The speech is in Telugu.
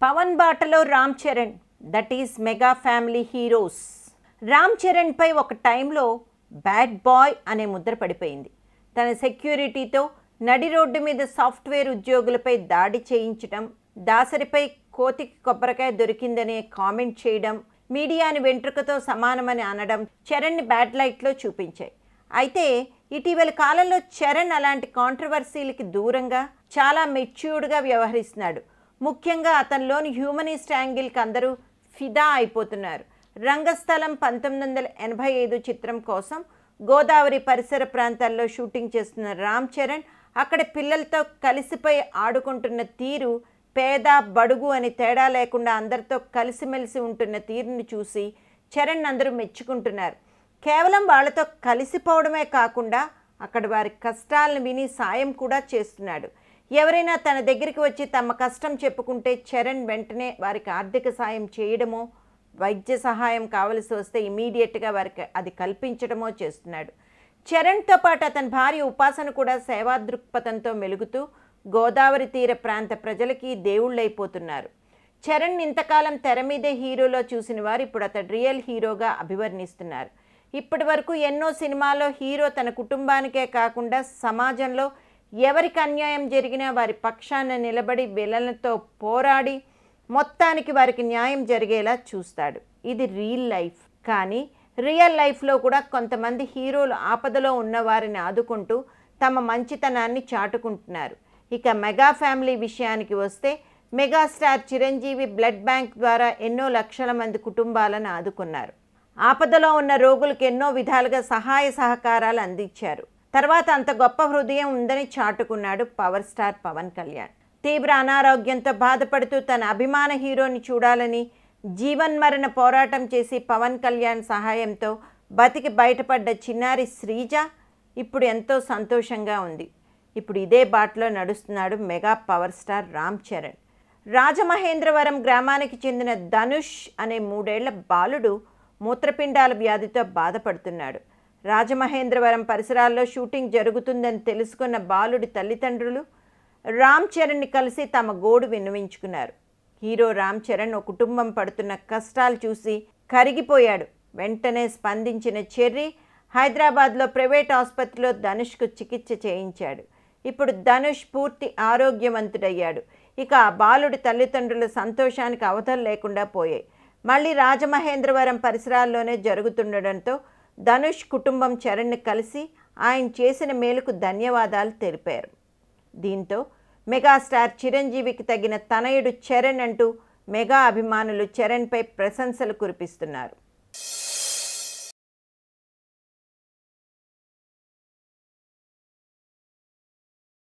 పవన్ బాటలో Ram Charan, that is mega family heroes. Ram చరణ్పై ఒక టైంలో బ్యాడ్ బాయ్ అనే ముద్ర పడిపోయింది. తన సెక్యూరిటీతో నడి రోడ్డు మీద సాఫ్ట్వేర్ ఉద్యోగులపై దాడి చేయించడం, దాసరిపై కోతికి కొబ్బరికాయ దొరికిందనే కామెంట్ చేయడం, మీడియాని వెంట్రుకతో సమానమని అనడం చరణ్ని బ్యాడ్ లైట్లో చూపించాయి. అయితే ఇటీవల కాలంలో చరణ్ అలాంటి కాంట్రవర్సీలకి దూరంగా చాలా మెచ్యూర్డ్గా వ్యవహరిస్తున్నాడు. ముఖ్యంగా అతనిలోని హ్యూమనిస్ట్ యాంగిల్కి అందరూ ఫిదా అయిపోతున్నారు. రంగస్థలం 1985 చిత్రం కోసం గోదావరి పరిసర ప్రాంతాల్లో షూటింగ్ చేస్తున్న రామ్ చరణ్ అక్కడ పిల్లలతో కలిసిపోయి ఆడుకుంటున్న తీరు, పేద బడుగు అని తేడా లేకుండా అందరితో కలిసిమెలిసి ఉంటున్న తీరుని చూసి చరణ్ అందరూ మెచ్చుకుంటున్నారు. కేవలం వాళ్ళతో కలిసిపోవడమే కాకుండా అక్కడ వారి కష్టాలను విని సాయం కూడా చేస్తున్నాడు. ఎవరైనా తన దగ్గరికి వచ్చి తమ కష్టం చెప్పుకుంటే చరణ్ వెంటనే వారికి ఆర్థిక సాయం చేయడమో, వైద్య సహాయం కావలసి వస్తే ఇమీడియట్గా వారికి అది కల్పించడమో చేస్తున్నాడు. చరణ్తో పాటు అతని భార్య ఉపాసన కూడా సేవా దృక్పథంతో మెలుగుతూ గోదావరి తీర ప్రాంత ప్రజలకి దేవుళ్ళైపోతున్నారు. చరణ్ ఇంతకాలం తెర మీదే హీరోలో చూసిన వారు ఇప్పుడు అతడు రియల్ హీరోగా అభివర్ణిస్తున్నారు. ఇప్పటి వరకు ఎన్నో సినిమాల్లో హీరో తన కుటుంబానికే కాకుండా సమాజంలో ఎవరికి అన్యాయం జరిగినా వారి పక్షాన నిలబడి విలన్లతో పోరాడి మొత్తానికి వారికి న్యాయం జరిగేలా చూస్తాడు. ఇది రియల్ లైఫ్. కానీ రియల్ లైఫ్లో కూడా కొంతమంది హీరోలు ఆపదలో ఉన్న వారిని ఆదుకుంటూ తమ మంచితనాన్ని చాటుకుంటున్నారు. ఇక మెగా ఫ్యామిలీ విషయానికి వస్తే మెగాస్టార్ చిరంజీవి బ్లడ్ బ్యాంక్ ద్వారా ఎన్నో లక్షల మంది కుటుంబాలను ఆదుకున్నారు. ఆపదలో ఉన్న రోగులకు ఎన్నో విధాలుగా సహాయ సహకారాలు అందించారు. తర్వాత అంత గొప్ప హృదయం ఉందని చాటుకున్నాడు పవర్ స్టార్ పవన్ కళ్యాణ్. తీవ్ర అనారోగ్యంతో బాధపడుతూ తన అభిమాన హీరోని చూడాలని జీవన్మరణ పోరాటం చేసి పవన్ కళ్యాణ్ సహాయంతో బతికి బయటపడ్డ చిన్నారి శ్రీజ ఇప్పుడు ఎంతో సంతోషంగా ఉంది. ఇప్పుడు ఇదే బాటలో నడుస్తున్నాడు mega power star Ram Charan. Rajamahendravaram గ్రామానికి చెందిన ధనుష్ అనే 3 ఏళ్ల బాలుడు మూత్రపిండాల వ్యాధితో బాధపడుతున్నాడు. రాజమహేంద్రవరం పరిసరాల్లో షూటింగ్ జరుగుతుందని తెలుసుకున్న బాలుడి తల్లిదండ్రులు రామ్ చరణ్ని కలిసి తమ గోడు విన్నవించుకున్నారు. హీరో రామ్ చరణ్ ఓ కుటుంబం పడుతున్న కష్టాలు చూసి కరిగిపోయాడు. వెంటనే స్పందించిన చెర్రీ హైదరాబాద్లో ప్రైవేట్ ఆసుపత్రిలో ధనుష్కు చికిత్స చేయించాడు. ఇప్పుడు ధనుష్ పూర్తి ఆరోగ్యవంతుడయ్యాడు. ఇక ఆ బాలుడి తల్లిదండ్రుల సంతోషానికి అవధులు లేకుండా పోయాయి. మళ్ళీ రాజమహేంద్రవరం పరిసరాల్లోనే జరుగుతుండడంతో ధనుష్ కుటుంబం చరణ్ని కలిసి ఆయన చేసిన మేలుకు ధన్యవాదాలు తెలిపారు. దీంతో మెగాస్టార్ చిరంజీవికి తగిన తనయుడు చరణ్ అంటూ మెగా అభిమానులు చరణ్పై ప్రశంసలు కురిపిస్తున్నారు.